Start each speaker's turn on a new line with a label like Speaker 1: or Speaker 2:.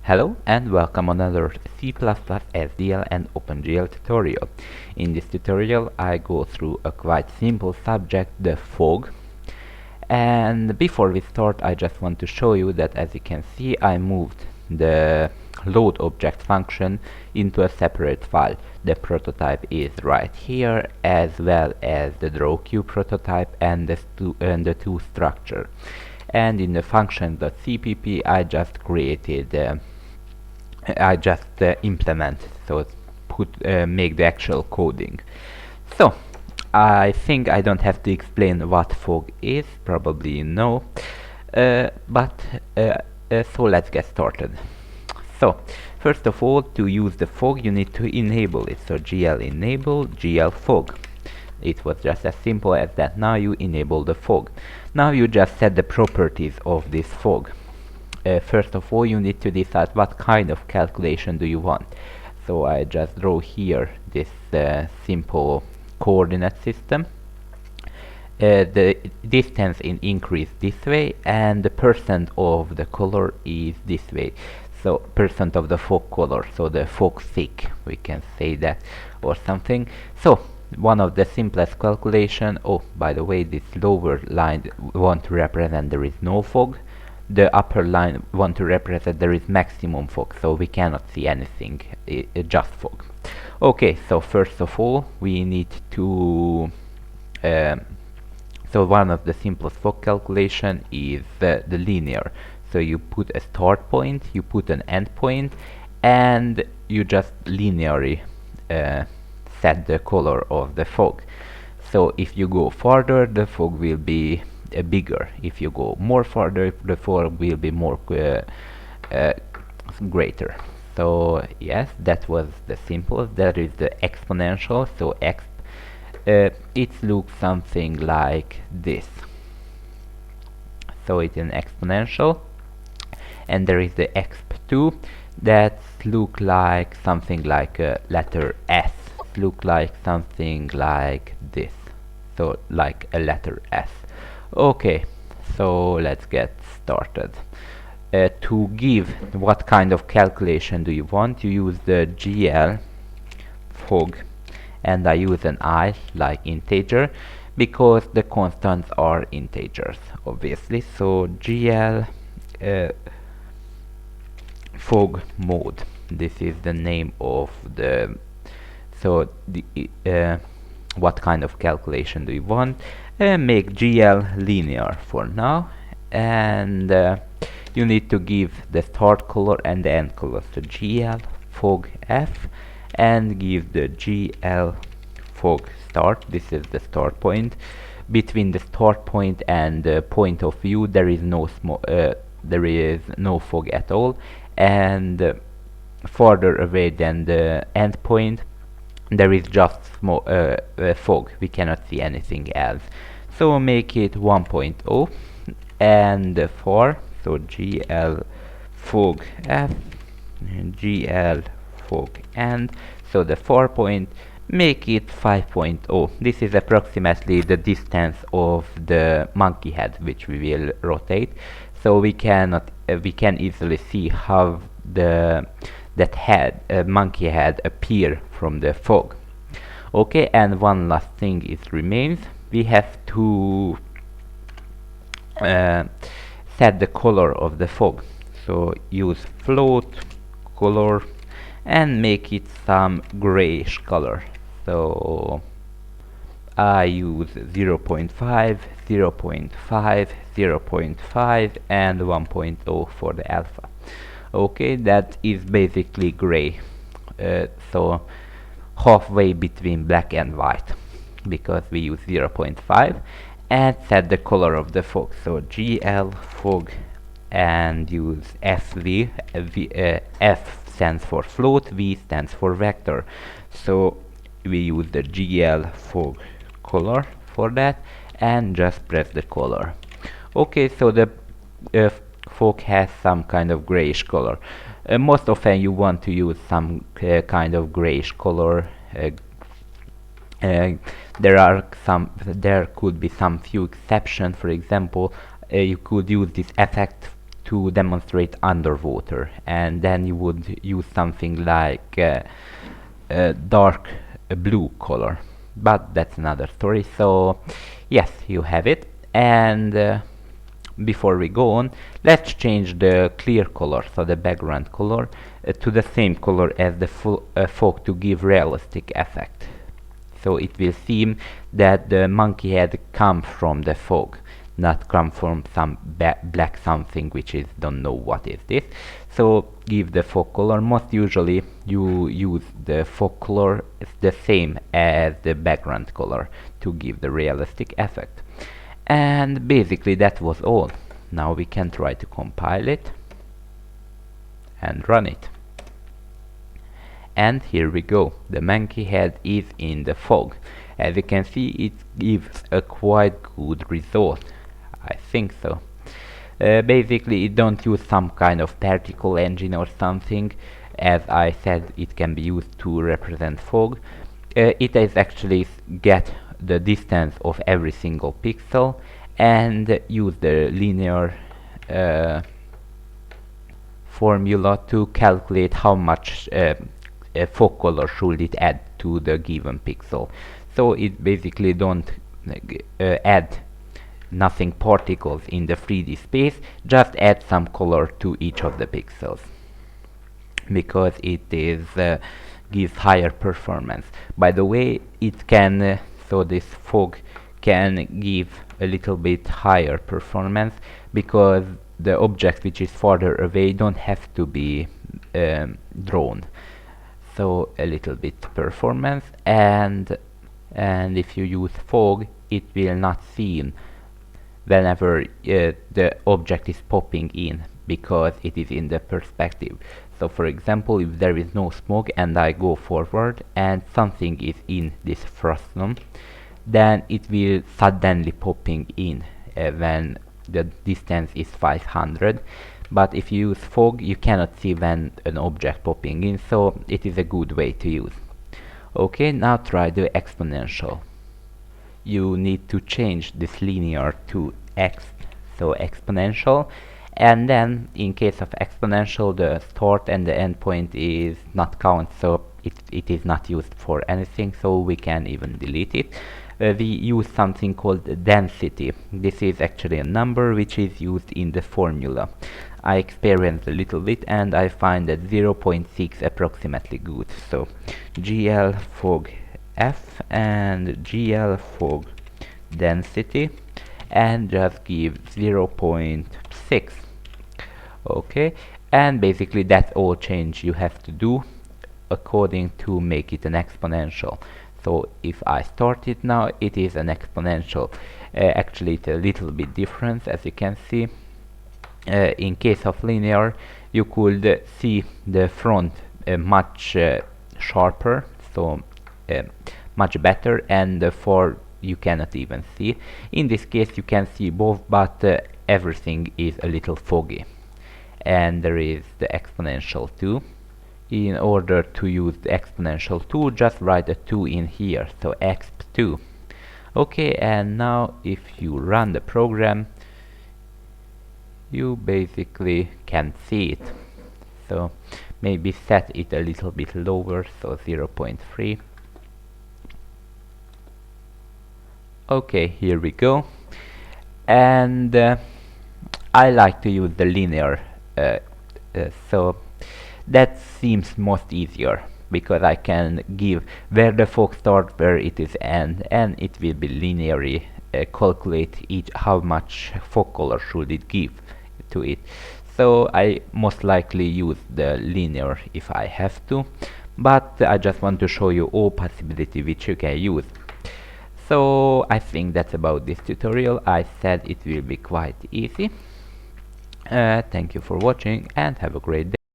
Speaker 1: Hello and welcome on another C++, SDL and OpenGL tutorial. In this tutorial I go through a quite simple subject, the fog. And before we start I just want to show you that, as you can see, I moved the load object function into a separate file. The prototype is right here, as well as the drawQ prototype and the two structure. And in the function.cpp I just created implement, so make the actual coding. So I think I don't have to explain what fog is, probably you know, so let's get started. So first of all, to use the fog you need to enable it, so gl enable gl fog. It was just as simple as that. Now you enable the fog. Now you just set the properties of this fog. First of all, you need to decide what kind of calculation do you want. So I just draw here this simple coordinate system. The distance in increase this way, and the percent of the color is this way. So percent of the fog color, so the fog thick, we can say that, or something. So one of the simplest calculation. Oh, by the way, this lower line want to represent there is no fog. The upper line want to represent there is maximum fog, so we cannot see anything, just fog. Okay, so first of all we need to so one of the simplest fog calculation is the linear. So you put a start point, you put an end point, and you just linearly set the color of the fog. So if you go farther, the fog will be bigger. If you go more farther, the fog will be more greater. So yes, that was the simplest. That is the exponential. So it looks something like this. So it's an exponential, and there is the exp2 that look like something like a letter S. Look like something like this. So like a letter S. Okay, so let's get started. To give what kind of calculation do you want, you use the gl fog, and I use an I like integer because the constants are integers, obviously. So gl fog mode, this is the name of the, so the what kind of calculation do you want. Make gl linear for now, and you need to give the start color and the end color. So gl fog f, and give the gl fog start. This is the start point. Between the start point and the point of view there is no fog at all, and farther away than the end point there is just fog. We cannot see anything else. So make it 1.0 and 4. So gl fog f and gl fog end. So the 4 point, make it 5.0. This is approximately the distance of the monkey head which we will rotate. So we can easily see how that head, monkey head, appear from the fog. Okay, and one last thing is remains. We have to set the color of the fog. So use float color and make it some grayish color. So I use 0.5, 0.5, 0.5 and 1.0 for the alpha. Okay, that is basically gray, so halfway between black and white, because we use 0.5, and set the color of the fog. So gl fog and use fv. F stands for float, v stands for vector. So we use the gl fog color for that, and just press the color. Okay, so the fog has some kind of grayish color. Most often you want to use some kind of grayish color. There could be some few exceptions. For example, you could use this effect to demonstrate underwater, and then you would use something like a dark blue color, but that's another story. So yes, you have it. And before we go on, let's change the clear color, so the background color, to the same color as the fog to give realistic effect. So it will seem that the monkey head come from the fog, not come from some black something which is don't know what is this. So give the fog color. Most usually you use the fog color the same as the background color to give the realistic effect. And basically that was all. Now we can try to compile it and run it. And here we go, the monkey head is in the fog. As you can see, it gives a quite good result. I think so. Basically it don't use some kind of particle engine or something. As I said, it can be used to represent fog. It is actually get the distance of every single pixel and use the linear formula to calculate how much fog color should it add to the given pixel. So it basically don't add nothing particles in the 3D space, just add some color to each of the pixels, because it is gives higher performance. By the way, it can so this fog can give a little bit higher performance, because the object which is farther away don't have to be drawn. So a little bit performance, and if you use fog, it will not seem whenever the object is popping in, because it is in the perspective. So for example, if there is no smoke and I go forward and something is in this frustum, then it will suddenly popping in when the distance is 500. But if you use fog, you cannot see when an object popping in, so it is a good way to use. Okay, now try the exponential. You need to change this linear to x, so exponential, and then in case of exponential, the start and the end point is not count, so it is not used for anything, so we can even delete it. We use something called density. This is actually a number which is used in the formula. I experienced a little bit and I find that 0.6 approximately good. So GL fog F and GL fog density, and just give 0.6. Okay, and basically that's all change you have to do according to make it an exponential. So if I start it now, it is an exponential. Actually it's a little bit different, as you can see. In case of linear, you could see the front much sharper, so much better, and for you cannot even see. In this case you can see both, but everything is a little foggy. And there is the exponential too. In order to use the exponential 2, just write a 2 in here, so exp2. Okay, and now if you run the program, you basically can see it. So maybe set it a little bit lower, so 0.3. Okay, here we go. And I like to use the linear, so that seems most easier, because I can give where the fog starts, where it is end, and it will be linearly calculate each how much fog color should it give to it. So I most likely use the linear if I have to, but I just want to show you all possibility which you can use. So I think that's about this tutorial. I said it will be quite easy. Thank you for watching and have a great day.